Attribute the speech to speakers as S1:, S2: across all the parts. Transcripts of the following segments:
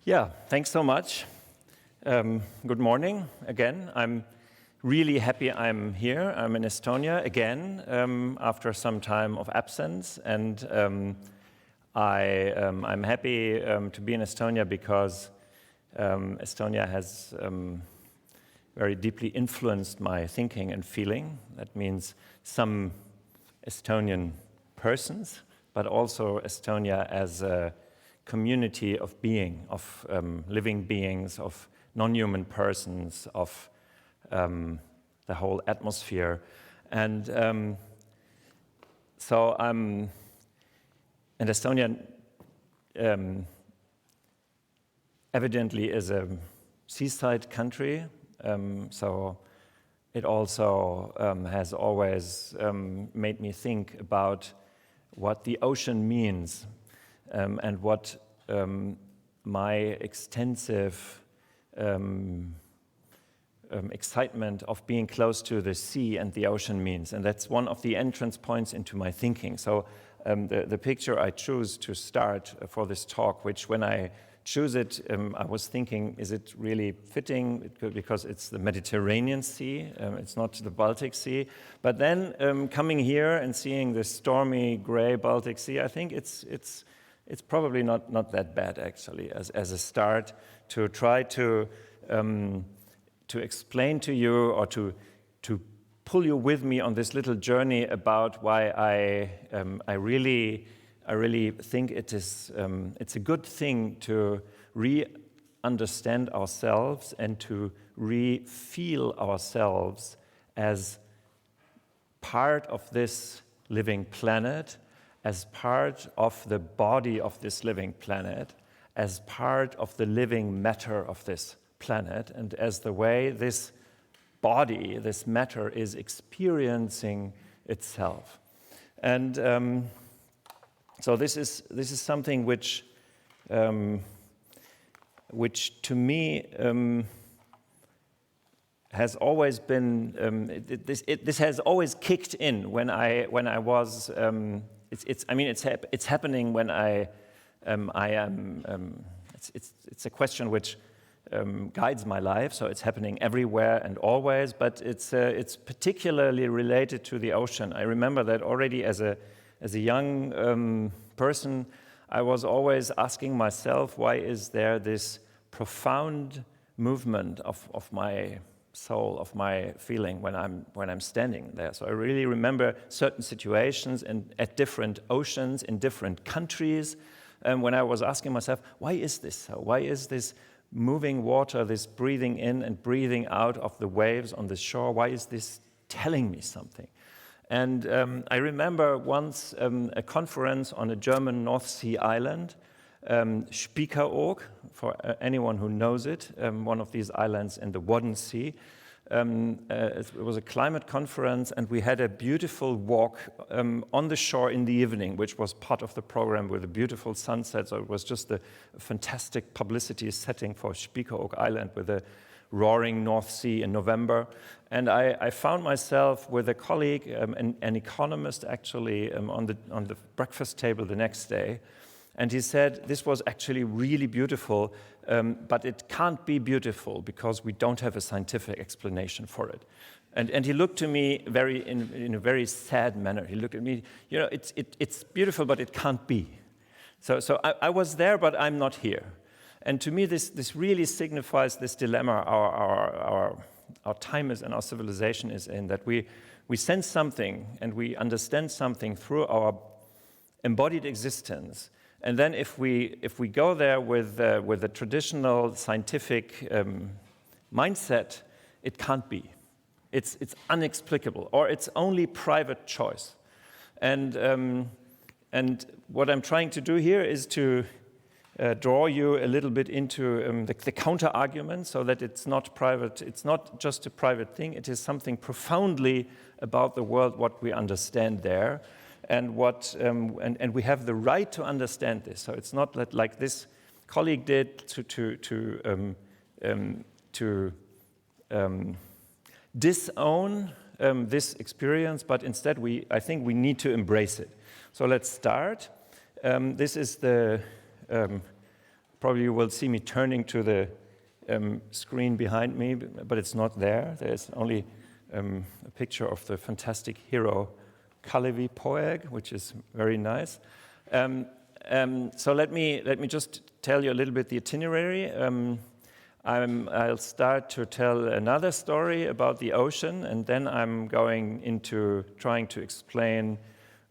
S1: Yeah, thanks so much. Good morning again. I'm really happy I'm here. I'm in Estonia again after some time of absence, and I'm happy to be in Estonia because Estonia has very deeply influenced my thinking and feeling. That means some Estonian persons, but also Estonia as a community of being, of living beings, of non-human persons, of the whole atmosphere. And so and Estonia evidently is a seaside country, so it also has always made me think about what the ocean means. And what my extensive excitement of being close to the sea and the ocean means. And that's one of the entrance points into my thinking. So the picture I choose to start for this talk, which when I choose it, I was thinking, is it really fitting? Because it's the Mediterranean Sea, it's not the Baltic Sea. But then coming here and seeing the stormy, gray Baltic Sea, I think it's probably not that bad, actually, as a start to try to explain to you or to pull you with me on this little journey about why I really think it's a good thing to re-understand ourselves and to re-feel ourselves as part of this living planet, as part of the body of this living planet, as part of the living matter of this planet, and as the way this body, this matter, is experiencing itself. And so this is something which to me has always been this has always kicked in when I was. It's happening when I am. It's a question which guides my life, so it's happening everywhere and always. But it's particularly related to the ocean. I remember that already as a young person, I was always asking myself, why is there this profound movement of my soul, of my feeling when I'm standing there? So I really remember certain situations at different oceans in different countries, when I was asking myself, why is this so? Why is this moving water, this breathing in and breathing out of the waves on the shore, why is this telling me something? And I remember once a conference on a German North Sea island, Spiekeroog, for anyone who knows it, one of these islands in the Wadden Sea. It was a climate conference, and we had a beautiful walk on the shore in the evening, which was part of the program with a beautiful sunset. So it was just a fantastic publicity setting for Spiekeroog Island with a roaring North Sea in November. And I found myself with a colleague, an economist actually, on the breakfast table the next day. And he said, this was actually really beautiful, but it can't be beautiful because we don't have a scientific explanation for it. And he looked to me in a very sad manner. He looked at me, it's beautiful, but it can't be. So I was there, but I'm not here. And to me, this really signifies this dilemma our time is and our civilization is in, that we sense something and we understand something through our embodied existence. And then if we go there with a traditional scientific mindset, it can't be. It's inexplicable, or it's only private choice. And what I'm trying to do here is to draw you a little bit into the counter argument, so that it's not private. It's not just a private thing. It is something profoundly about the world, what we understand there. And and we have the right to understand this. So it's not that, like this colleague did, to disown this experience, but instead I think we need to embrace it. So let's start. This is the Probably you will see me turning to the screen behind me, but it's not there. There's only a picture of the fantastic hero Kalevi Poetic, which is very nice. So let me just tell you a little bit the itinerary. I'll start to tell another story about the ocean, and then I'm going into trying to explain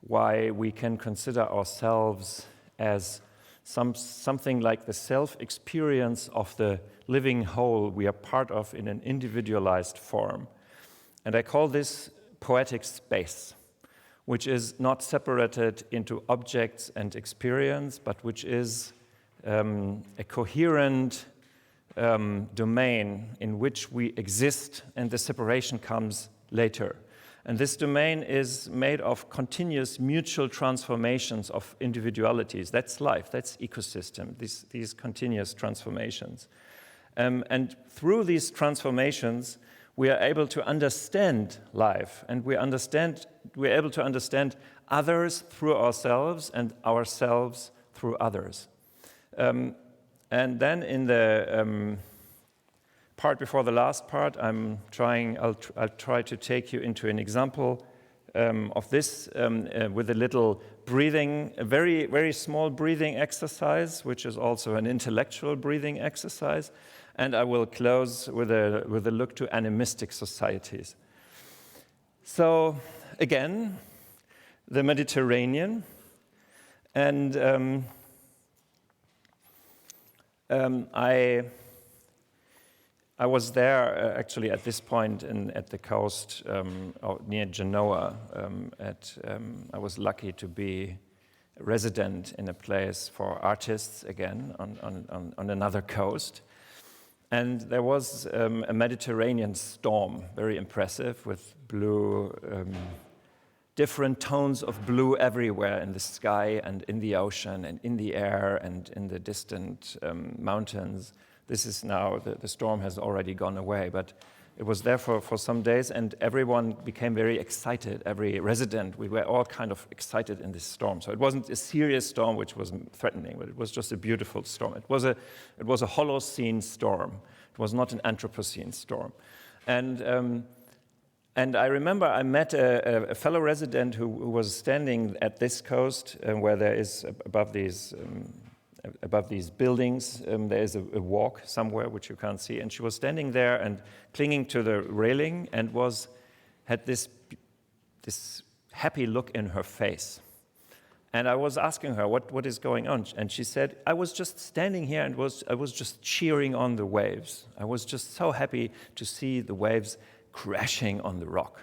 S1: why we can consider ourselves as something like the self-experience of the living whole we are part of in an individualized form. And I call this poetic space, which is not separated into objects and experience, but which is a coherent domain in which we exist, and the separation comes later. And this domain is made of continuous mutual transformations of individualities. That's life, that's ecosystem, these continuous transformations. And through these transformations, we are able to understand life, and we're able to understand others through ourselves and ourselves through others. And then in the part before the last part, I'll try to take you into an example of this with a little breathing, a very, very small breathing exercise, which is also an intellectual breathing exercise. And I will close with a look to animistic societies. So again, the Mediterranean, and I was there actually at this point at the coast near Genoa. I was lucky to be a resident in a place for artists again on another coast. And there was a Mediterranean storm, very impressive, with blue, different tones of blue everywhere in the sky and in the ocean and in the air and in the distant mountains. This is now, the storm has already gone away, but it was there for some days, and everyone became very excited, every resident. We were all kind of excited in this storm. So it wasn't a serious storm which was threatening, but it was just a beautiful storm. It was a Holocene storm. It was not an Anthropocene storm. And I remember I met a fellow resident who was standing at this coast where there is above these buildings, there is a walk somewhere which you can't see, and she was standing there and clinging to the railing and had this happy look in her face. And I was asking her, what is going on? And she said, I was just standing here and I was just cheering on the waves. I was just so happy to see the waves crashing on the rock.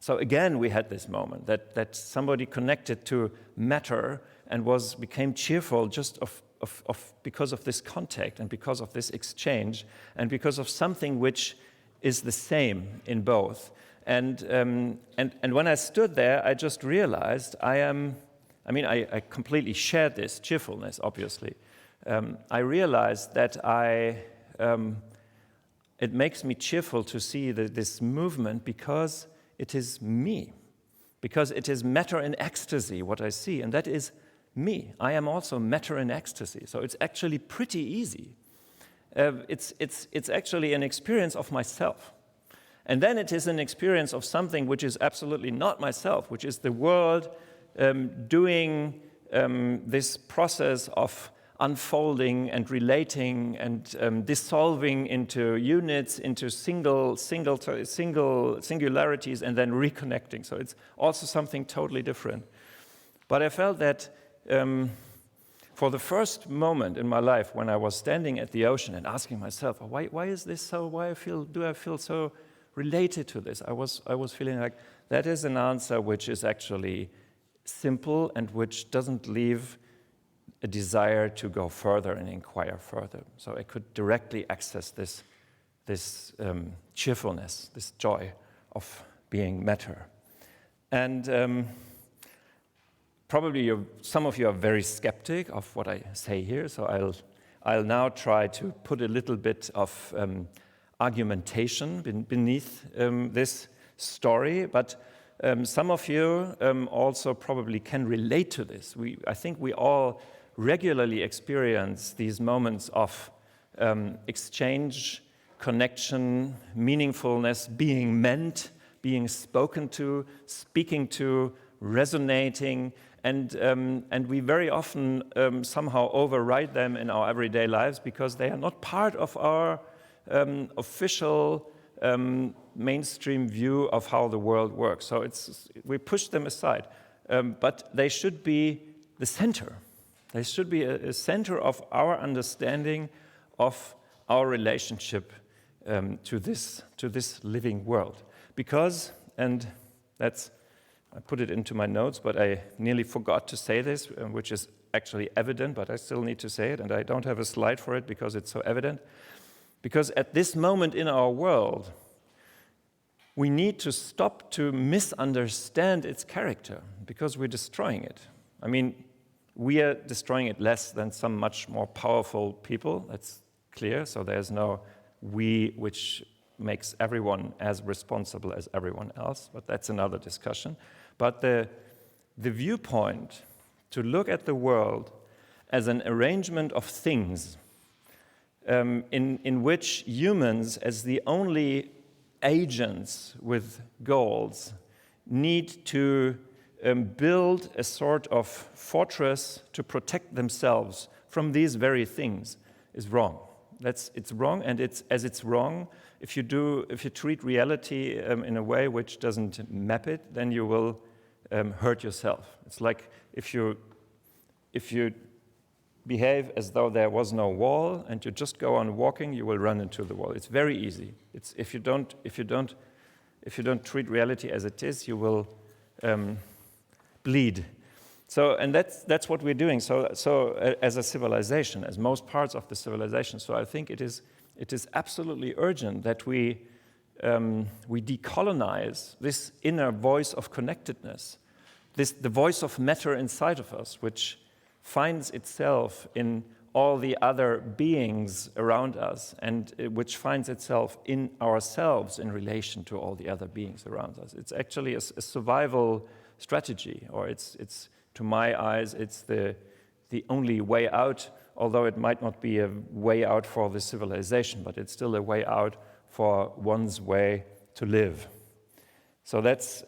S1: So again, we had this moment that somebody connected to matter and became cheerful just because of this contact and because of this exchange and because of something which is the same in both. And when I stood there, I just realized I completely shared this cheerfulness, obviously. I realized that it makes me cheerful to see this movement because it is me, because it is matter in ecstasy, what I see, and that is me. I am also matter in ecstasy, so it's actually pretty easy. It's actually an experience of myself. And then it is an experience of something which is absolutely not myself, which is the world doing this process of unfolding and relating and dissolving into units, into singularities, and then reconnecting. So it's also something totally different. But I felt that for the first moment in my life, when I was standing at the ocean and asking myself, why is this so? Do I feel so related to this? I was feeling like that is an answer which is actually simple and which doesn't leave a desire to go further and inquire further. So I could directly access this cheerfulness, this joy of being matter. And probably some of you are very skeptic of what I say here, so I'll now try to put a little bit of argumentation beneath this story, but some of you also probably can relate to this. I think we all regularly experience these moments of exchange, connection, meaningfulness, being meant, being spoken to, speaking to, resonating, and we very often somehow override them in our everyday lives because they are not part of our official mainstream view of how the world works. So we push them aside, but they should be the center. They should be a center of our understanding of our relationship to this living world. Because, and I put it into my notes, but I nearly forgot to say this, which is actually evident, but I still need to say it, and I don't have a slide for it because it's so evident. Because at this moment in our world, we need to stop to misunderstand its character, because we're destroying it. I mean, we are destroying it less than some much more powerful people, that's clear, so there's no we which makes everyone as responsible as everyone else, but that's another discussion. But the viewpoint to look at the world as an arrangement of things in which humans, as the only agents with goals, need to build a sort of fortress to protect themselves from these very things is wrong. It's wrong, and it's wrong. If you treat reality in a way which doesn't map it, then you will hurt yourself. It's like if you behave as though there was no wall and you just go on walking, you will run into the wall. It's very easy. It's if you don't treat reality as it is, you will bleed. So, and that's what we're doing. So as a civilization, as most parts of the civilization. So I think it is absolutely urgent that we decolonize this inner voice of connectedness, the voice of matter inside of us, which finds itself in all the other beings around us, and which finds itself in ourselves in relation to all the other beings around us. It's actually a survival strategy, or it's to my eyes, it's the only way out, although it might not be a way out for the civilization, but it's still a way out for one's way to live. So that's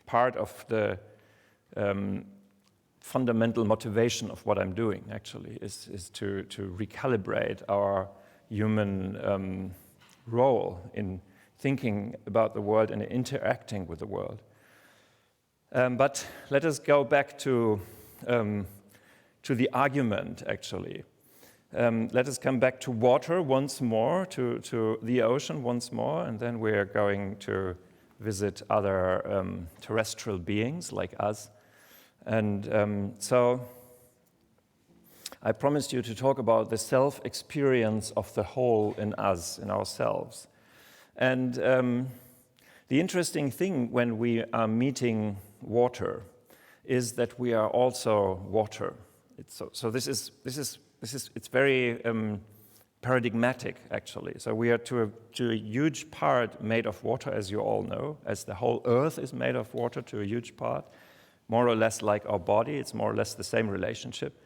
S1: part of the fundamental motivation of what I'm doing, actually, is to recalibrate our human role in thinking about the world and interacting with the world. But let us go back to the argument, actually. Let us come back to water once more, to the ocean once more, and then we're going to visit other terrestrial beings like us. And so I promised you to talk about the self-experience of the whole in us, in ourselves. And the interesting thing when we are meeting water is that we are also water. So this is it's very paradigmatic, actually. So we are to a huge part made of water, as you all know, as the whole Earth is made of water to a huge part, more or less like our body. It's more or less the same relationship.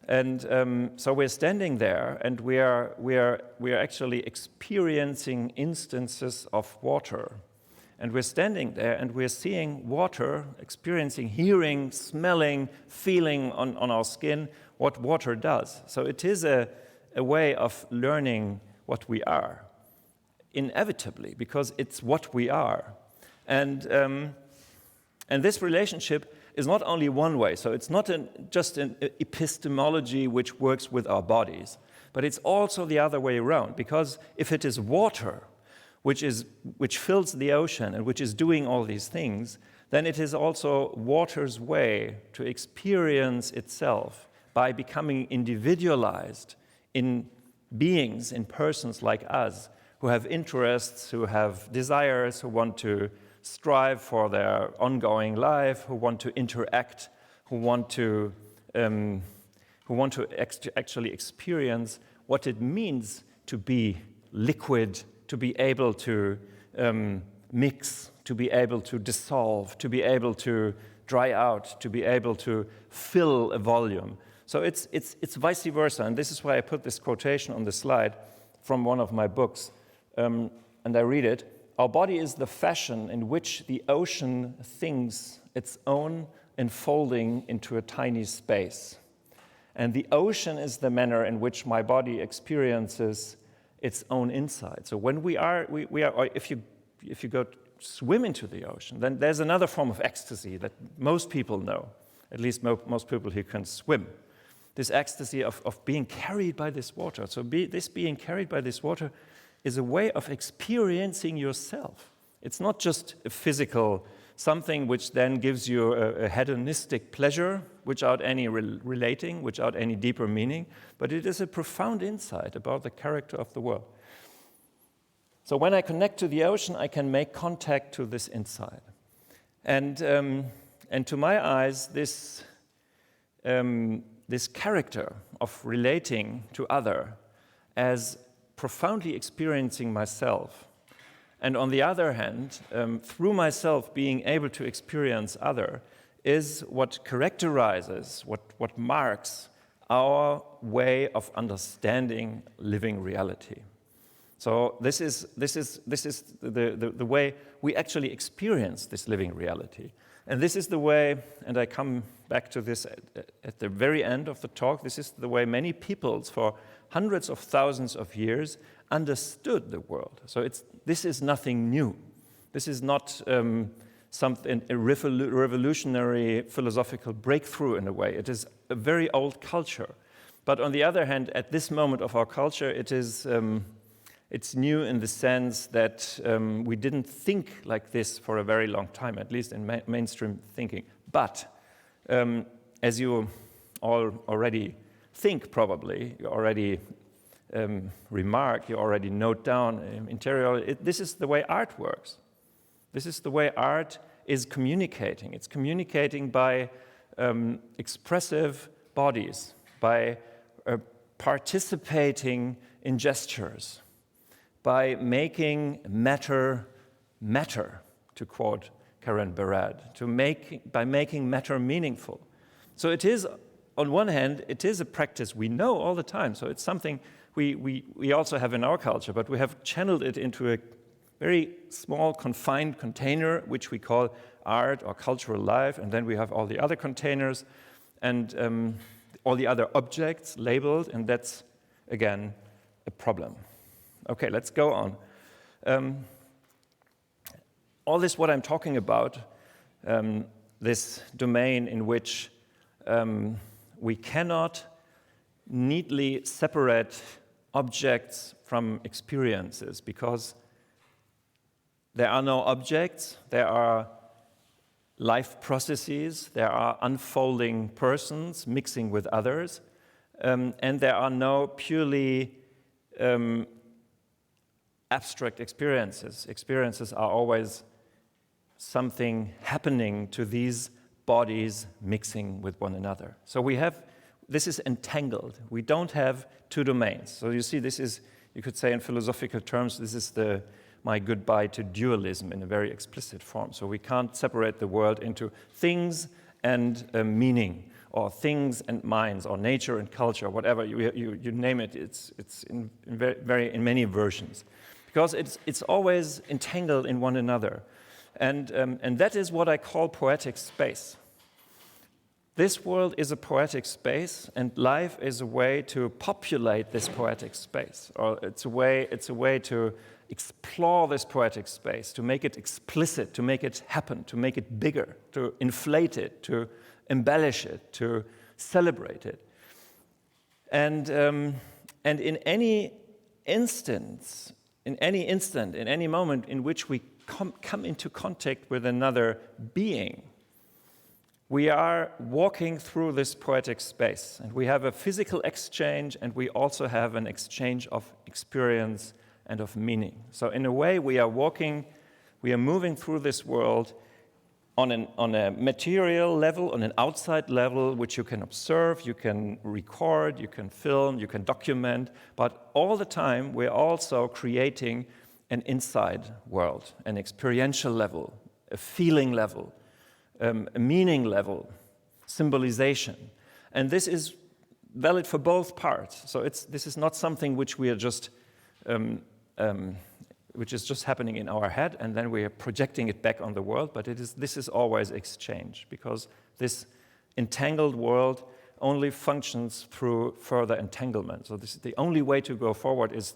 S1: And so we're standing there, and we are actually experiencing instances of water. And we're standing there, and we're seeing water, experiencing, hearing, smelling, feeling on our skin what water does. So it is a way of learning what we are, inevitably, because it's what we are. And this relationship is not only one way. So it's not just an epistemology which works with our bodies, but it's also the other way around. Because if it is water which fills the ocean and which is doing all these things, then it is also water's way to experience itself by becoming individualized in beings, in persons like us, who have interests, who have desires, who want to strive for their ongoing life, who want to interact, who want to actually experience what it means to be liquid, to be able to mix, to be able to dissolve, to be able to dry out, to be able to fill a volume. So it's vice versa, and this is why I put this quotation on the slide from one of my books, and I read it. Our body is the fashion in which the ocean thinks its own enfolding into a tiny space. And the ocean is the manner in which my body experiences its own inside. So when we are, or if you go swim into the ocean, then there's another form of ecstasy that most people know, at least most people who can swim. This ecstasy of being carried by this water. So this being carried by this water is a way of experiencing yourself. It's not just a physical something which then gives you a hedonistic pleasure without any relating, without any deeper meaning, but it is a profound insight about the character of the world. So when I connect to the ocean, I can make contact to this insight. And to my eyes, this character of relating to other as profoundly experiencing myself, and on the other hand, through myself being able to experience other, is what characterizes, what marks our way of understanding living reality. So this is the way we actually experience this living reality. And this is the way, and I come back to this at the very end of the talk, this is the way many peoples for hundreds of thousands of years understood the world. So this is nothing new. This is not a revolutionary philosophical breakthrough in a way. It is a very old culture. But on the other hand, at this moment of our culture, it's new in the sense that we didn't think like this for a very long time, at least in mainstream thinking. But as you all already think probably, you already remark, you already note down interiorly, this is the way art works. This is the way art is communicating. It's communicating by expressive bodies, by participating in gestures, by making matter, to quote Karen Barad, by making matter meaningful. So it is, on one hand, it is a practice we know all the time. So it's something we also have in our culture, but we have channeled it into a very small, confined container, which we call art or cultural life, and then we have all the other containers and all the other objects labeled, and that's, again, a problem. Okay, let's go on. All this, what I'm talking about, this domain in which we cannot neatly separate objects from experiences, because there are no objects, there are life processes, there are unfolding persons mixing with others, and there are no purely abstract experiences. Experiences are always something happening to these bodies mixing with one another. So this is entangled. We don't have two domains. So you see, this is, you could say in philosophical terms, this is my goodbye to dualism in a very explicit form. So we can't separate the world into things and meaning, or things and minds, or nature and culture, whatever you name it. It's in many versions, because it's always entangled in one another, and that is what I call poetic space. This world is a poetic space, and life is a way to populate this poetic space, or it's a way to explore this poetic space, to make it explicit, to make it happen, to make it bigger, to inflate it, to embellish it, to celebrate it. And in any instant, in any moment in which we come into contact with another being, we are walking through this poetic space, and we have a physical exchange, and we also have an exchange of experience and of meaning. So in a way, we are moving through this world on a material level, on an outside level, which you can observe, you can record, you can film, you can document, but all the time we're also creating an inside world, an experiential level, a feeling level, a meaning level, symbolization. And this is valid for both parts. So this is not something which we are just, which is just happening in our head, and then we are projecting it back on the world. But this is always exchange, because this entangled world only functions through further entanglement. So the only way to go forward is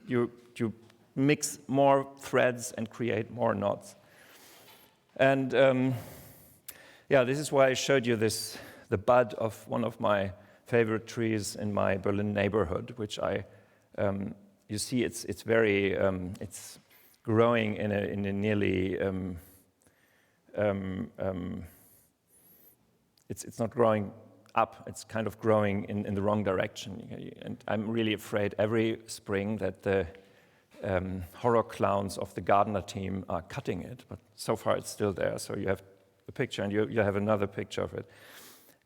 S1: you mix more threads and create more knots. And yeah, this is why I showed you the bud of one of my favorite trees in my Berlin neighborhood, which you see it's very, it's growing in a nearly, it's not growing up, it's kind of growing in the wrong direction. And I'm really afraid every spring that the horror clowns of the gardener team are cutting it, but so far it's still there. So you have the picture, and you have another picture of it.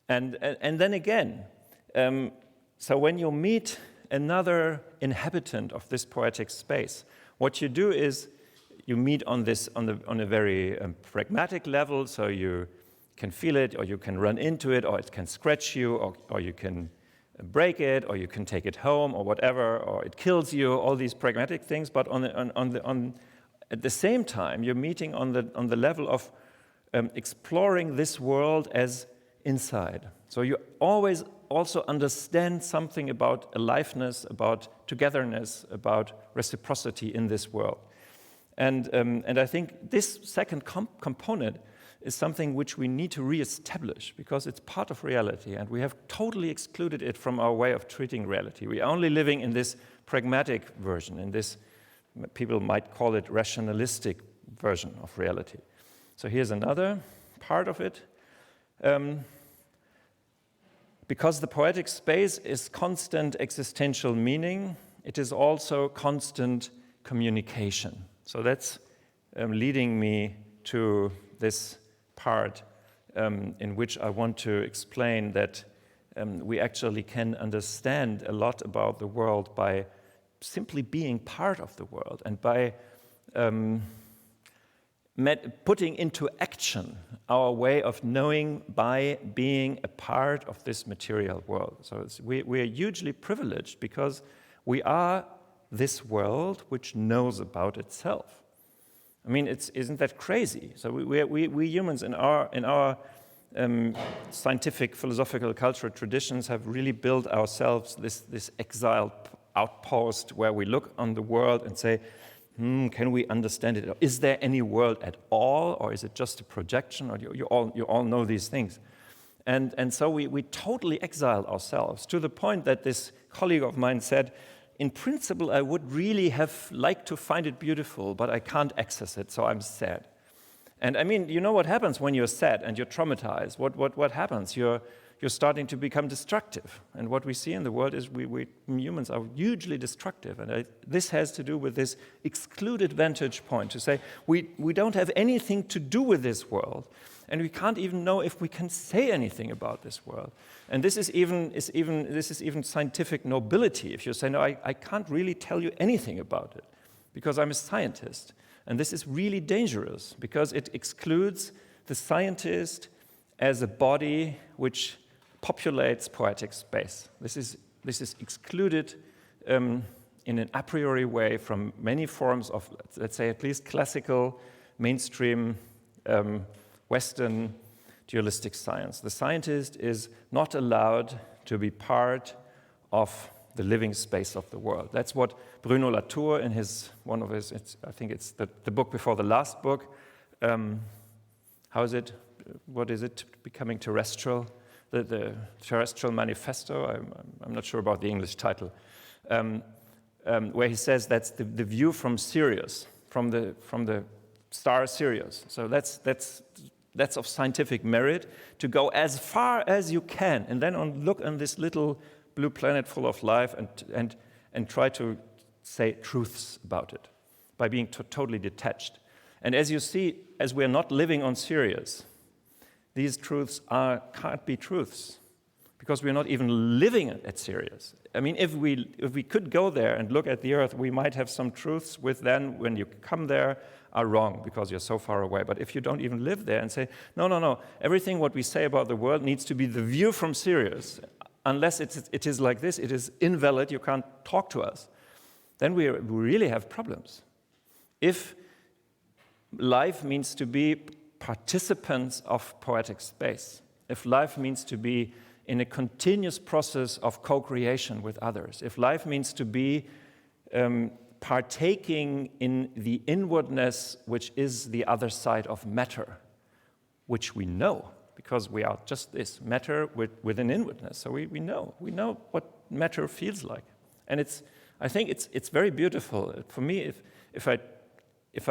S1: And then again, so when you meet another inhabitant of this poetic space, what you do is you meet on a very pragmatic level, so you can feel it, or you can run into it, or it can scratch you, or you can break it, or you can take it home, or whatever, or it kills you, all these pragmatic things. But at the same time, you're meeting on the level of exploring this world as inside. So you always also understand something about aliveness, about togetherness, about reciprocity in this world. And I think this second component is something which we need to reestablish, because it's part of reality, and we have totally excluded it from our way of treating reality. We're only living in this pragmatic version, in this, people might call it rationalistic version of reality. So here's another part of it. Because the poetic space is constant existential meaning, it is also constant communication. So that's leading me to this part in which I want to explain that we actually can understand a lot about the world by simply being part of the world, and by putting into action our way of knowing by being a part of this material world. So we are hugely privileged, because we are this world which knows about itself. I mean, isn't that crazy? So we humans in our scientific, philosophical, cultural traditions have really built ourselves this exiled outpost where we look on the world and say, can we understand it? Is there any world at all, or is it just a projection? Or you all know these things. And so we totally exile ourselves, to the point that this colleague of mine said, in principle, I would really have liked to find it beautiful, but I can't access it, so I'm sad. And I mean, you know what happens when you're sad and you're traumatized? What happens? You're starting to become destructive. And what we see in the world is we humans are hugely destructive. And this has to do with this excluded vantage point, to say we don't have anything to do with this world, and we can't even know if we can say anything about this world. And this is even scientific nobility. If you say, no, I can't really tell you anything about it because I'm a scientist. And this is really dangerous, because it excludes the scientist as a body which populates poetic space. This is excluded in an a priori way from many forms of, let's say, at least classical, mainstream, Western dualistic science. The scientist is not allowed to be part of the living space of the world. That's what Bruno Latour, in I think it's the book before the last book, what is it, Becoming Terrestrial? The Terrestrial Manifesto, I'm not sure about the English title, where he says that's the view from Sirius, from the star Sirius. So that's of scientific merit, to go as far as you can, and then look on this little blue planet full of life and try to say truths about it by being totally detached. And as you see, as we're not living on Sirius, these truths can't be truths, because we're not even living at Sirius. I mean, if we could go there and look at the Earth, we might have some truths which then, when you come there, are wrong because you're so far away. But if you don't even live there and say, no, everything what we say about the world needs to be the view from Sirius, unless it is like this, it is invalid, you can't talk to us, then we really have problems. If life means to be participants of poetic space, if life means to be in a continuous process of co-creation with others, if life means to be partaking in the inwardness which is the other side of matter, which we know, because we are just this, matter with an inwardness. So we know what matter feels like. And I think it's very beautiful. For me, if I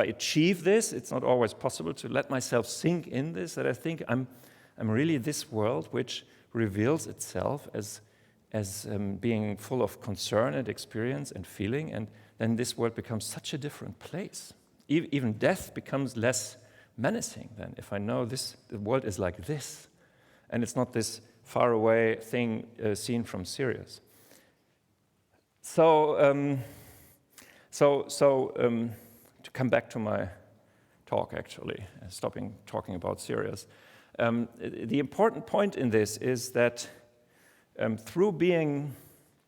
S1: achieve this, it's not always possible to let myself sink in this, that I think I'm really this world which reveals itself as being full of concern and experience and feeling, and then this world becomes such a different place. Even death becomes less menacing then, if I know the world is like this, and it's not this faraway thing seen from Sirius. So to come back to my talk, actually, stopping talking about Sirius, the important point in this is that through being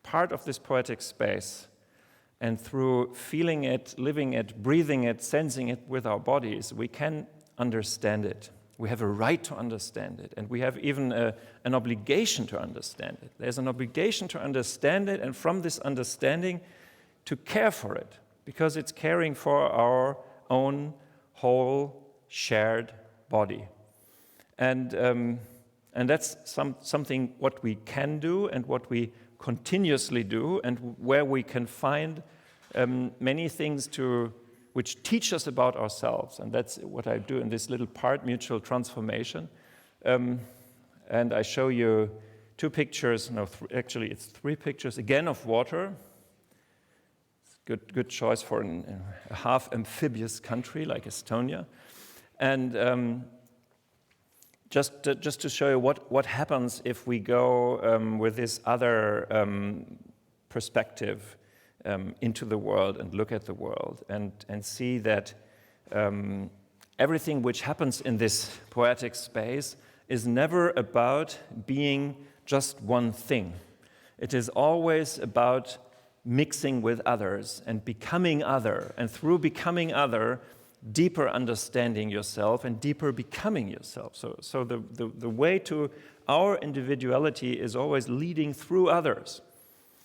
S1: part of this poetic space, and through feeling it, living it, breathing it, sensing it with our bodies, we can understand it. We have a right to understand it, and we have even an obligation to understand it. There's an obligation to understand it, and from this understanding, to care for it, because it's caring for our own whole shared body. And that's something what we can do and what we continuously do, and where we can find many things which teach us about ourselves. And that's what I do in this little part, mutual transformation. And I show you two pictures, actually it's three pictures, again of water. Good choice for a half amphibious country like Estonia. And just to show you what happens if we go with this other perspective into the world and look at the world and see that everything which happens in this poetic space is never about being just one thing. It is always about mixing with others and becoming other, and through becoming other, deeper understanding yourself and deeper becoming yourself. So the way to our individuality is always leading through others.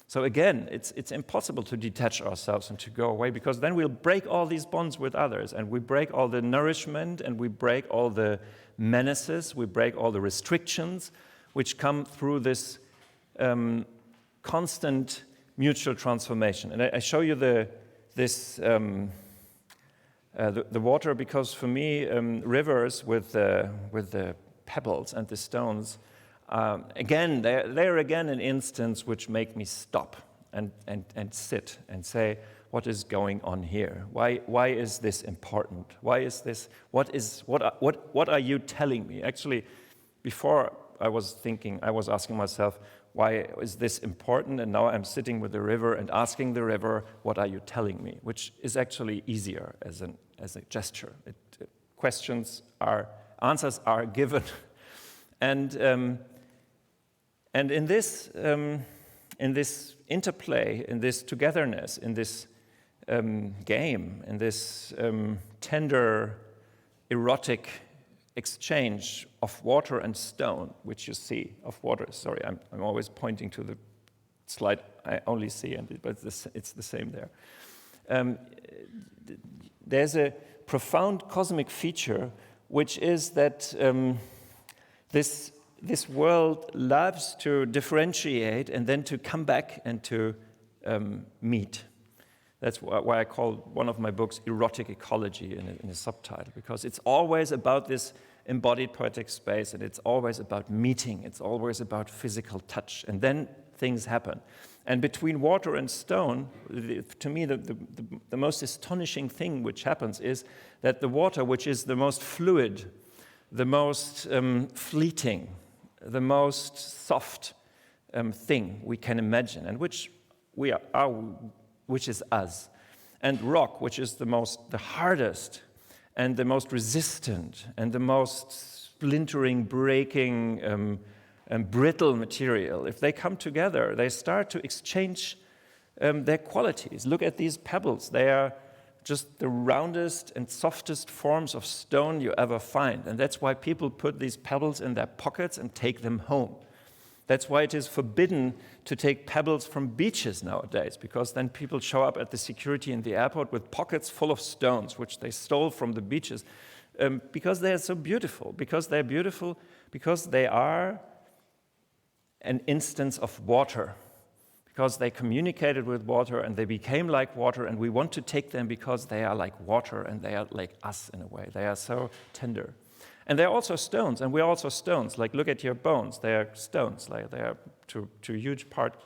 S1: So again, it's impossible to detach ourselves and to go away, because then we'll break all these bonds with others, and we break all the nourishment, and we break all the menaces, we break all the restrictions which come through this constant mutual transformation. And I show you the water, because for me, rivers with the pebbles and the stones, again, they're again an instance which make me stop and sit and say, what is going on here? Why is this important? Why is this? What are you telling me? Actually, before I was asking myself, why is this important? And now I'm sitting with the river and asking the river, what are you telling me? Which is actually easier as a gesture. Answers are given. And in this interplay, in this togetherness, in this game, in this tender, erotic exchange of water and stone, which you see, of water. Sorry, I'm always pointing to the slide I only see, but it's the same there. There's a profound cosmic feature, which is that this world loves to differentiate and then to come back and to meet. That's why I call one of my books Erotic Ecology in a subtitle, because it's always about this embodied poetic space, and it's always about meeting, it's always about physical touch, and then things happen. And between water and stone, to me, the most astonishing thing which happens is that the water, which is the most fluid, the most fleeting, the most soft thing we can imagine, and which is us, and rock, which is the hardest and the most resistant and the most splintering, breaking brittle material, if they come together, they start to exchange their qualities. Look at these pebbles. They are just the roundest and softest forms of stone you ever find. And that's why people put these pebbles in their pockets and take them home. That's why it is forbidden to take pebbles from beaches nowadays, because then people show up at the security in the airport with pockets full of stones, which they stole from the beaches, because they are so beautiful, because they are an instance of water, because they communicated with water and they became like water, and we want to take them because they are like water and they are like us in a way. They are so tender. And they're also stones, and we're also stones. Like, look at your bones. They are stones. Like, they are, to a huge part,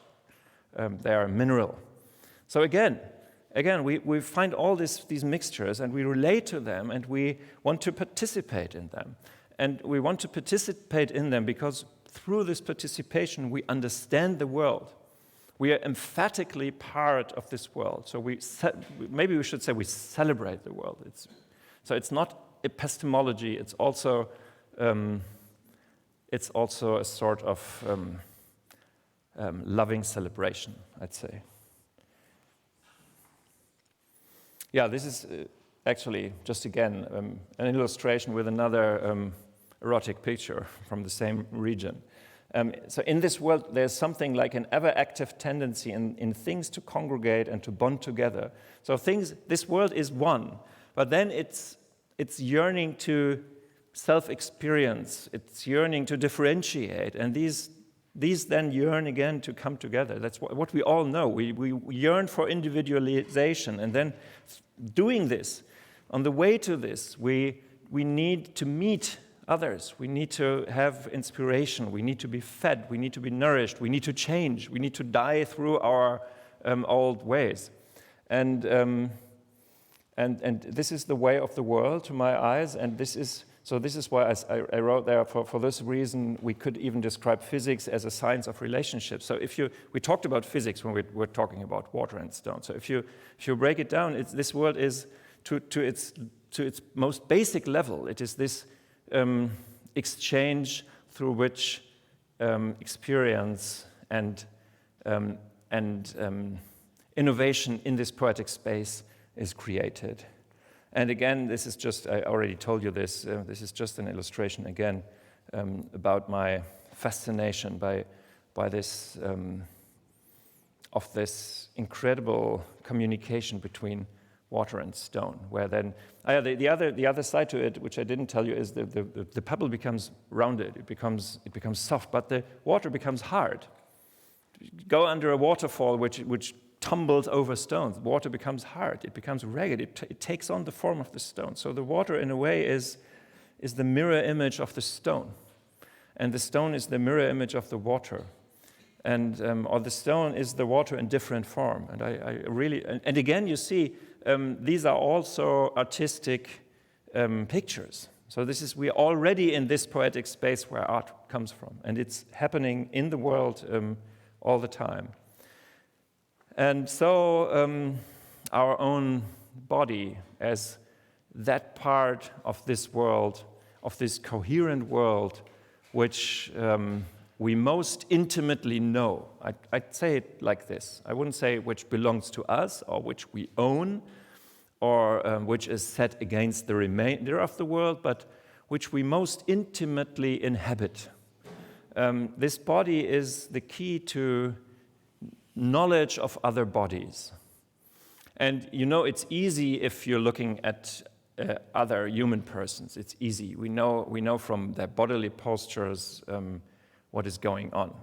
S1: they are mineral. So again, we find all these mixtures, and we relate to them, and we want to participate in them. And we want to participate in them because through this participation, we understand the world. We are emphatically part of this world. So maybe we should say we celebrate the world. So it's not epistemology. It's also a sort of loving celebration, I'd say. Yeah, this is actually just again an illustration with another erotic picture from the same region. So in this world, there's something like an ever-active tendency in things to congregate and to bond together. So this world is one, but then it's yearning to self-experience. It's yearning to differentiate, and these then yearn again to come together. That's what we all know. We yearn for individualization, and then doing this, on the way to this, we need to meet others. We need to have inspiration. We need to be fed. We need to be nourished. We need to change. We need to die through our old ways. And this is the way of the world to my eyes. And this is why I wrote there, for this reason, we could even describe physics as a science of relationships. So we talked about physics when we were talking about water and stone. So if you break it down, this world is to its most basic level. It is this exchange through which experience and innovation in this poetic space is created. And again, this is just, I already told you this, this is just an illustration again about my fascination by this, of this incredible communication between water and stone, where then, the other side to it, which I didn't tell you, is the pebble becomes rounded, it becomes soft, but the water becomes hard. Go under a waterfall which tumbles over stones, water becomes hard, it becomes ragged, it takes on the form of the stone. So the water, in a way, is the mirror image of the stone, and the stone is the mirror image of the water, and or the stone is the water in different form. And I really, and again, you see, these are also artistic pictures. So we're already in this poetic space where art comes from, and it's happening in the world all the time. And so our own body, as that part of this world, of this coherent world, which we most intimately know. I'd say it like this. I wouldn't say which belongs to us or which we own or which is set against the remainder of the world, but which we most intimately inhabit. This body is the key to knowledge of other bodies. And you know, it's easy if you're looking at other human persons. It's easy. We know from their bodily postures what is going on.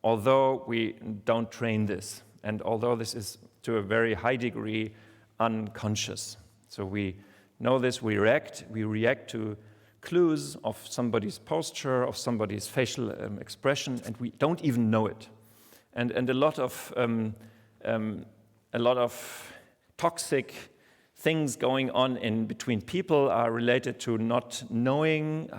S1: Although we don't train this, and although this is to a very high degree unconscious. So we know this, we react to clues of somebody's posture, of somebody's facial expression, and we don't even know it. And a lot of toxic things going on in between people are related to not knowing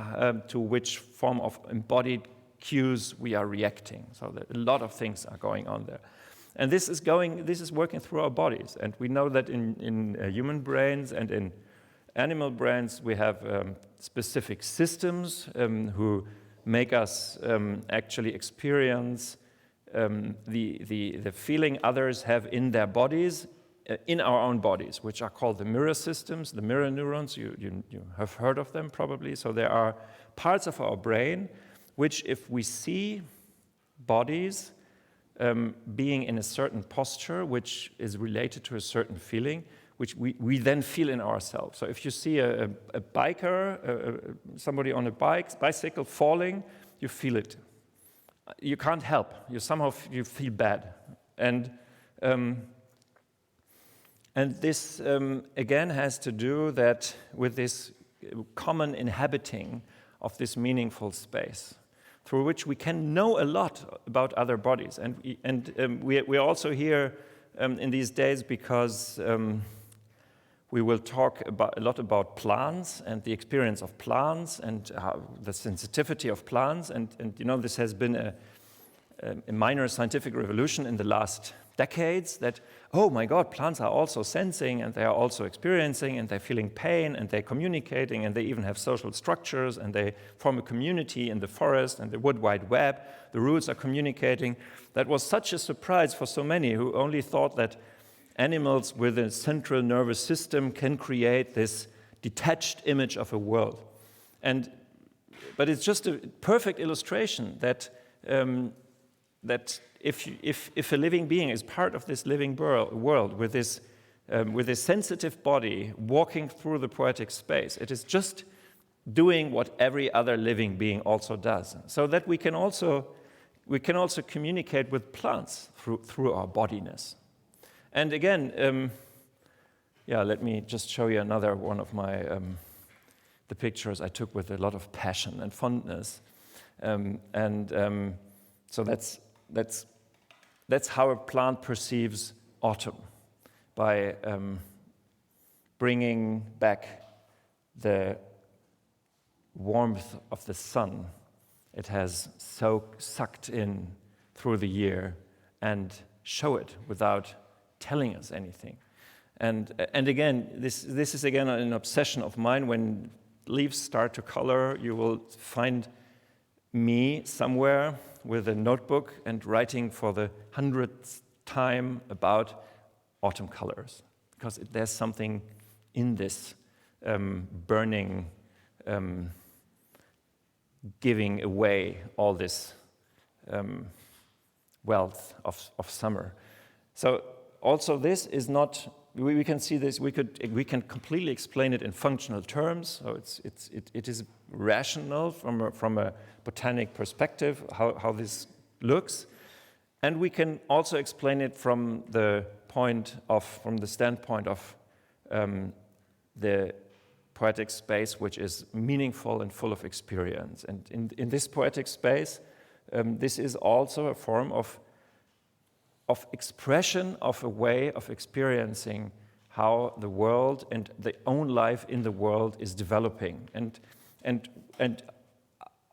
S1: to which form of embodied cues we are reacting. So a lot of things are going on there. And this is working through our bodies. And we know that in human brains and in animal brains, we have specific systems who make us actually experience the feeling others have in their bodies, in our own bodies, which are called the mirror systems, the mirror neurons. You have heard of them probably. So there are parts of our brain which, if we see bodies being in a certain posture, which is related to a certain feeling, which we then feel in ourselves. So if you see a biker, somebody on a bicycle falling, you feel it. You can't help. You somehow you feel bad. And this, again, has to do with this common inhabiting of this meaningful space, through which we can know a lot about other bodies. And we're also here in these days because we will talk a lot about plants and the experience of plants and the sensitivity of plants. And this has been a minor scientific revolution in the last decades that, oh my God, plants are also sensing and they are also experiencing and they're feeling pain and they're communicating and they even have social structures and they form a community in the forest and the wood wide web. The roots are communicating. That was such a surprise for so many who only thought that animals with a central nervous system can create this detached image of a world. But it's just a perfect illustration that if a living being is part of this living world with this sensitive body walking through the poetic space, it is just doing what every other living being also does. So that we can also communicate with plants through our bodiness. And again, let me just show you another one of my the pictures I took with a lot of passion and fondness. So that's how a plant perceives autumn, by bringing back the warmth of the sun it has sucked in through the year and show it without telling us anything. And again, this is again an obsession of mine. When leaves start to color, you will find me somewhere with a notebook and writing for the 100th time about autumn colors, because there's something in this burning, giving away all this wealth of summer. So also this is not, we can see this, we can completely explain it in functional terms. So it is rational from a botanic perspective how this looks, and we can also explain it from the standpoint of the poetic space, which is meaningful and full of experience. And in this poetic space, this is also a form of expression of a way of experiencing how the world and the own life in the world is developing. And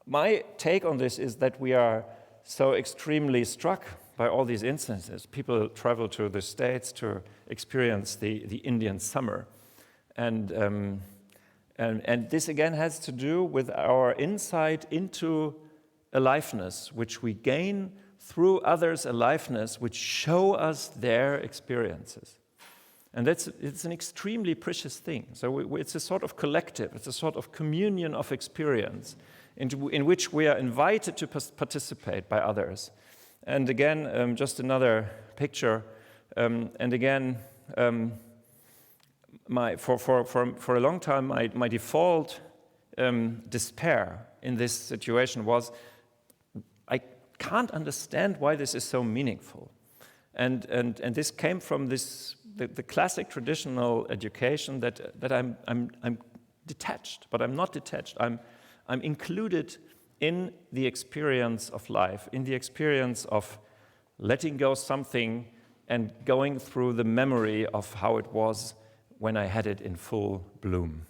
S1: my take on this is that we are so extremely struck by all these instances. People travel to the States to experience the Indian summer. And this again has to do with our insight into aliveness, which we gain through others' aliveness, which show us their experiences. And it's an extremely precious thing. So it's a sort of collective, it's a sort of communion of experience in which we are invited to participate by others. And again, just another picture. And again, for a long time, my default despair in this situation was, I can't understand why this is so meaningful. And this came from the classic traditional education that I'm detached, but I'm not detached. I'm included in the experience of life, in the experience of letting go something and going through the memory of how it was when I had it in full bloom.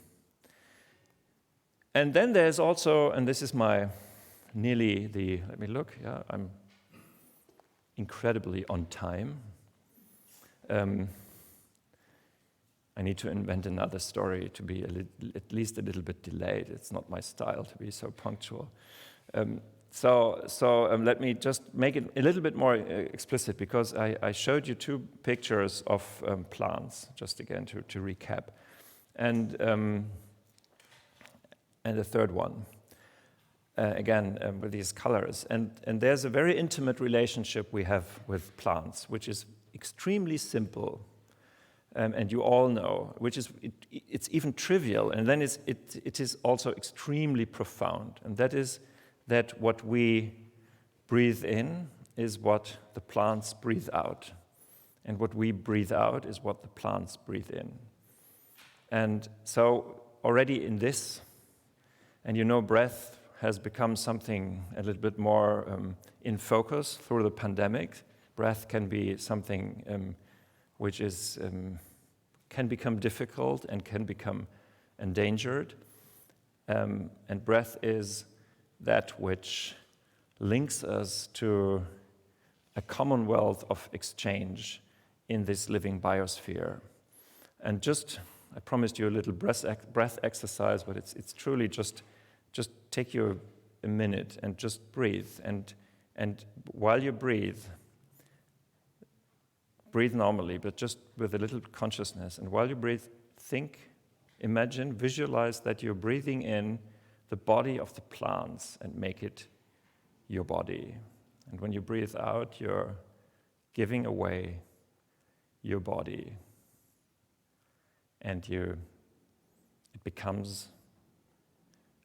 S1: And then there's also, and this is let me look, I'm incredibly on time. I need to invent another story to be at least a little bit delayed. It's not my style to be so punctual. Let me just make it a little bit more explicit, because I showed you two pictures of plants, just again to recap, and the third one, again with these colors. And there's a very intimate relationship we have with plants, which is extremely simple, and you all know, which is it's even trivial, and then it is also extremely profound, and that is that what we breathe in is what the plants breathe out, and what we breathe out is what the plants breathe in. And so already in this, and you know, breath has become something a little bit more in focus through the pandemic. Breath can be something which is can become difficult and can become endangered. And breath is that which links us to a commonwealth of exchange in this living biosphere. And just, I promised you a little breath exercise, but it's truly just take you a minute and just breathe. And while you breathe normally, but just with a little consciousness. And while you breathe, think, imagine, visualize that you're breathing in the body of the plants and make it your body. And when you breathe out, you're giving away your body. And it becomes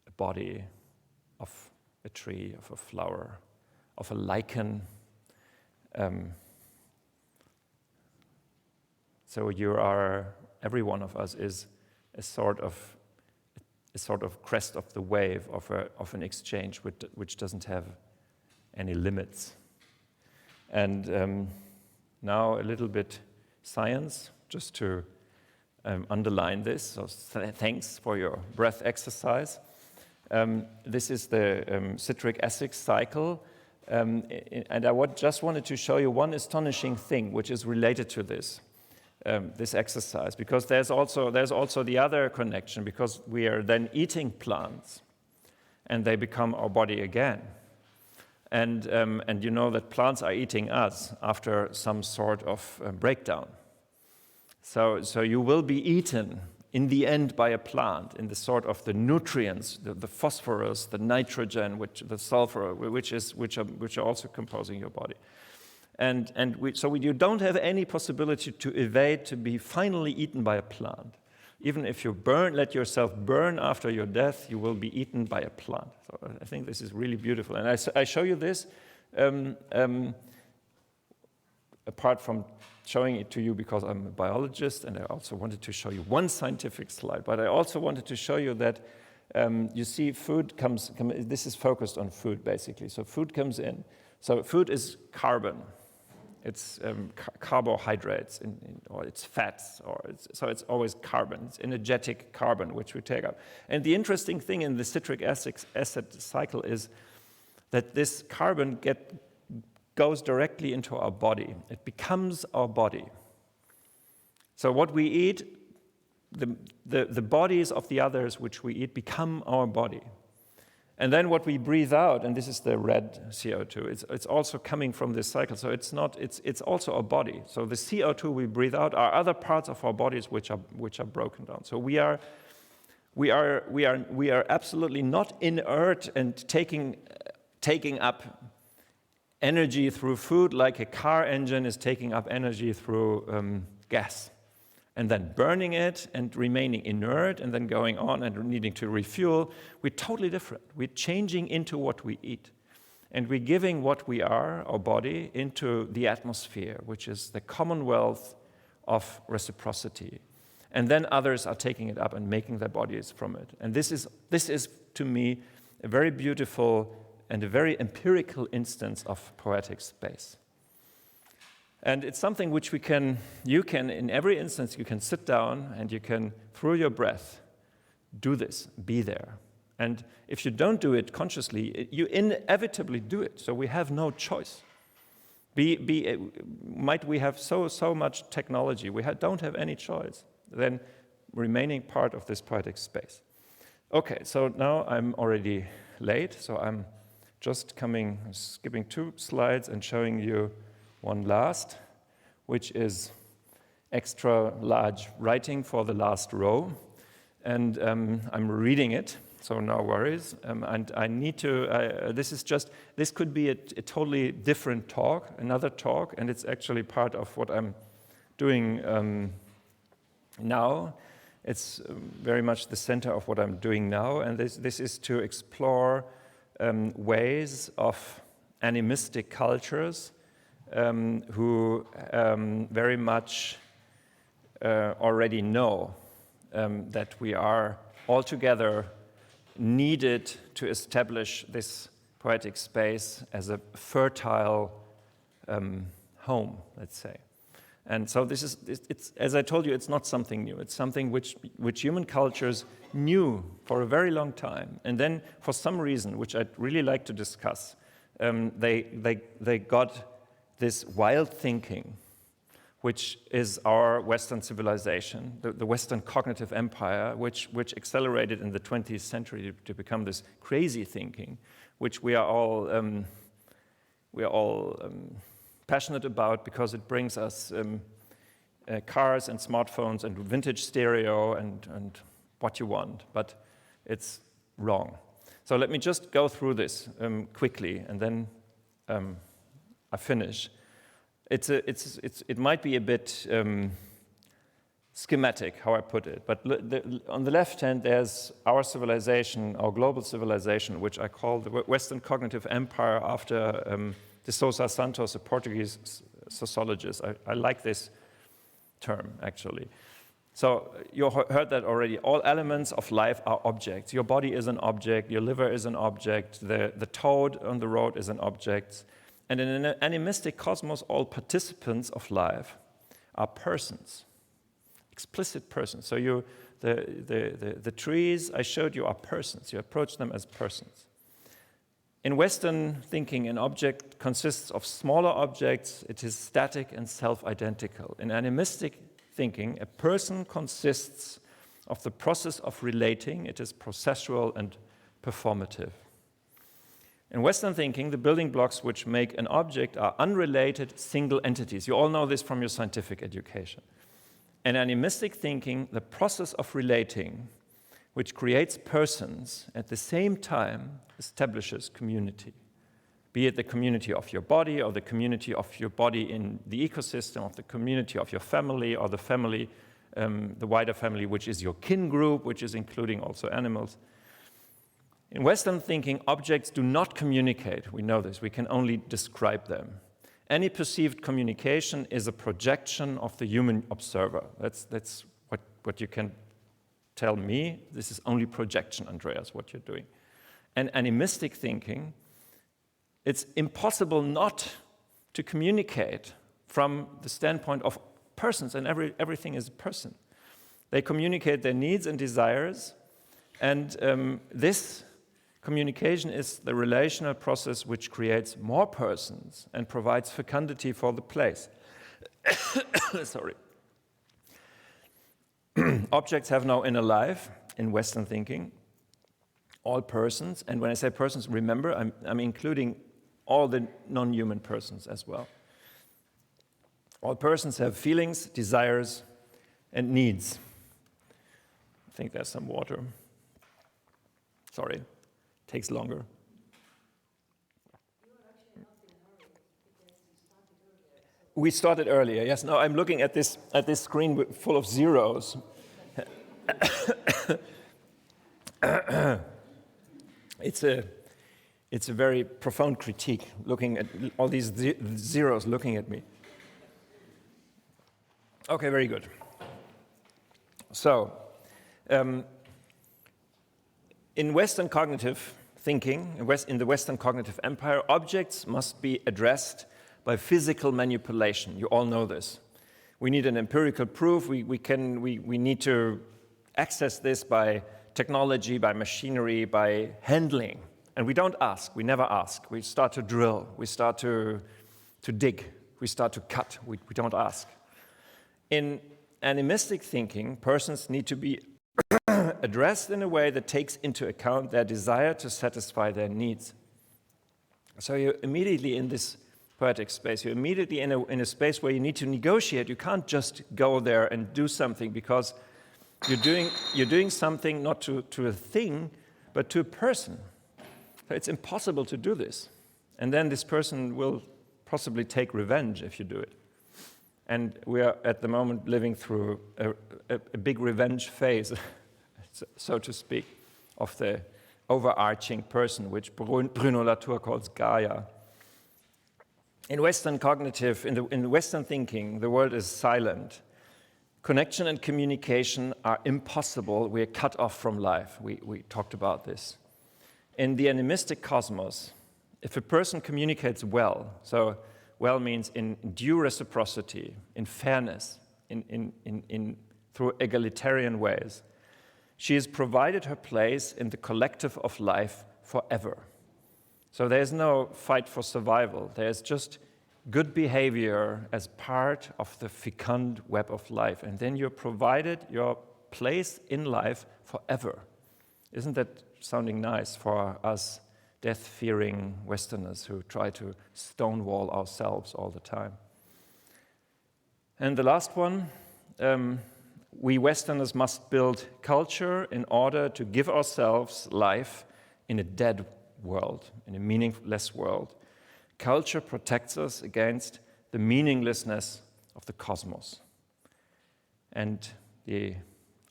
S1: a body of a tree, of a flower, of a lichen. So every one of us is a sort of crest of the wave of an exchange which doesn't have any limits. And now a little bit science, just to underline this. So thanks for your breath exercise. This is the citric acid cycle. And I just wanted to show you one astonishing thing which is related to this exercise, because there's also the other connection, because we are then eating plants and they become our body again. And you know that plants are eating us after some sort of breakdown. So you will be eaten in the end by a plant, in the sort of the nutrients, the phosphorus, the nitrogen, the sulfur, which are also composing your body. So you don't have any possibility to evade to be finally eaten by a plant. Even if you let yourself burn after your death, you will be eaten by a plant. So I think this is really beautiful. And I show you this apart from showing it to you because I'm a biologist, and I also wanted to show you one scientific slide, but I also wanted to show you that you see food comes, this is focused on food basically. So food comes in. So food is carbon. It's carbohydrates, or it's fats, so it's always carbon. It's energetic carbon, which we take up. And the interesting thing in the citric acid cycle is that this carbon goes directly into our body. It becomes our body. So what we eat, the bodies of the others which we eat become our body. And then what we breathe out, and this is the red CO2, it's also coming from this cycle. So it's also a body. So the CO2 we breathe out are other parts of our bodies which are broken down. So we are absolutely not inert and taking up energy through food like a car engine is taking up energy through gas. And then burning it and remaining inert and then going on and needing to refuel. We're totally different. We're changing into what we eat. And we're giving what we are, our body, into the atmosphere, which is the commonwealth of reciprocity. And then others are taking it up and making their bodies from it. And this is to me, a very beautiful and a very empirical instance of poetic space. And it's something which you can, in every instance, you can sit down and you can, through your breath, do this, be there. And if you don't do it consciously, you inevitably do it. So we have no choice. Might we have so much technology, we don't have any choice, then remaining part of this poetic space. Okay, so now I'm already late, so I'm just skipping 2 slides and showing you one last, which is extra large writing for the last row. And I'm reading it, so no worries. And I need to, this could be a totally different talk, another talk, and it's actually part of what I'm doing now. It's very much the center of what I'm doing now, and this is to explore ways of animistic cultures who very much already know that we are all together needed to establish this poetic space as a fertile home, let's say. And so this is, it's, as I told you, it's not something new. It's something which human cultures knew for a very long time. And then, for some reason, which I'd really like to discuss, they got this wild thinking, which is our Western civilization, the Western cognitive empire, which accelerated in the 20th century to become this crazy thinking, which we are all passionate about because it brings us cars and smartphones and vintage stereo and what you want, but it's wrong. So let me just go through this quickly, and then I finish. It might be a bit schematic how I put it, but on the left hand there's our civilization, our global civilization, which I call the Western cognitive empire after De Sousa Santos, a Portuguese sociologist. I like this term, actually. So you heard that already. All elements of life are objects. Your body is an object, your liver is an object, the toad on the road is an object. And in an animistic cosmos, all participants of life are persons, explicit persons. So the trees I showed you are persons. You approach them as persons. In Western thinking, an object consists of smaller objects. It is static and self-identical. In animistic thinking, a person consists of the process of relating. It is processual and performative. In Western thinking, the building blocks which make an object are unrelated single entities. You all know this from your scientific education. In animistic thinking, the process of relating, which creates persons, at the same time establishes community, be it the community of your body or the community of your body in the ecosystem, of the community of your family or the family, the wider family, which is your kin group, which is including also animals. In Western thinking, objects do not communicate. We know this. We can only describe them. Any perceived communication is a projection of the human observer. That's what you can tell me. This is only projection, Andreas, what you're doing. And animistic thinking, it's impossible not to communicate from the standpoint of persons, and everything is a person. They communicate their needs and desires, and this communication is the relational process which creates more persons and provides fecundity for the place. Sorry. Objects have no inner life in Western thinking. All persons, and when I say persons, remember, I'm including all the non-human persons as well. All persons have feelings, desires, and needs. I think there's some water. Sorry, takes longer. We started earlier, yes. Now I'm looking at this screen full of zeros. It's a very profound critique, looking at all these zeros looking at me. Okay, very good. So, in Western cognitive thinking, in the Western cognitive empire, objects must be addressed by physical manipulation. You all know this. We need an empirical proof. We need to access this by technology, by machinery, by handling. And we don't ask. We never ask. We start to drill. We start to dig. We start to cut. We don't ask. In animistic thinking, persons need to be addressed in a way that takes into account their desire to satisfy their needs. So you're immediately in this poetic space. You're immediately in a space where you need to negotiate. You can't just go there and do something, because you're doing something not to a thing, but to a person. So it's impossible to do this. And then this person will possibly take revenge if you do it. And we are at the moment living through a big revenge phase, so to speak, of the overarching person, which Bruno Latour calls Gaia. In Western cognitive, in Western thinking, the world is silent. Connection and communication are impossible. We are cut off from life. We talked about this. In the animistic cosmos, if a person communicates well, so well means in due reciprocity, in fairness, through egalitarian ways, she has provided her place in the collective of life forever. So there's no fight for survival. There's just good behavior as part of the fecund web of life. And then you're provided your place in life forever. Isn't that sounding nice for us death-fearing Westerners who try to stonewall ourselves all the time? And the last one, we Westerners must build culture in order to give ourselves life in a dead world, in a meaningless world. Culture protects us against the meaninglessness of the cosmos. And the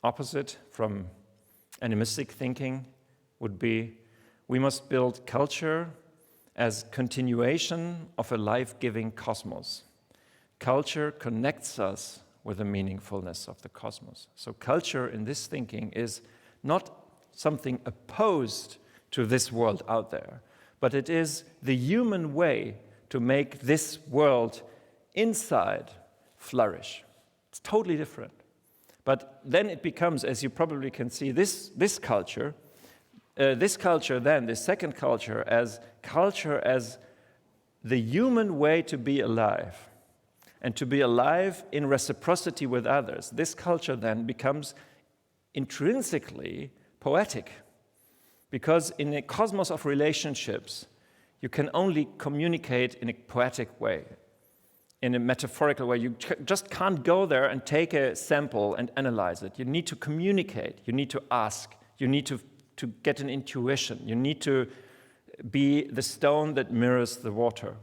S1: opposite from animistic thinking would be, we must build culture as continuation of a life-giving cosmos. Culture connects us with the meaningfulness of the cosmos. So culture in this thinking is not something opposed to this world out there, but it is the human way to make this world inside flourish. It's totally different. But then it becomes, as you probably can see, this second culture as the human way to be alive, and to be alive in reciprocity with others. This culture then becomes intrinsically poetic, because in a cosmos of relationships, you can only communicate in a poetic way, in a metaphorical way. You just can't go there and take a sample and analyze it. You need to communicate. You need to ask. You need to get an intuition. You need to be the stone that mirrors the water.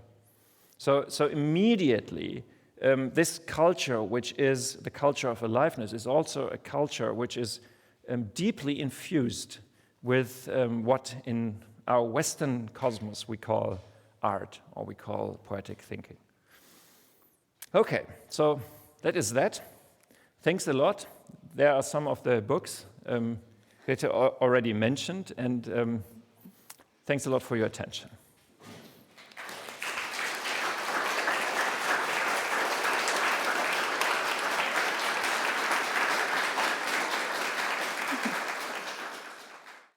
S1: So immediately, this culture, which is the culture of aliveness, is also a culture which is deeply infused with what in our Western cosmos we call art, or we call poetic thinking. Okay, so that is that. Thanks a lot. There are some of the books Grete already mentioned, and thanks a lot for your attention.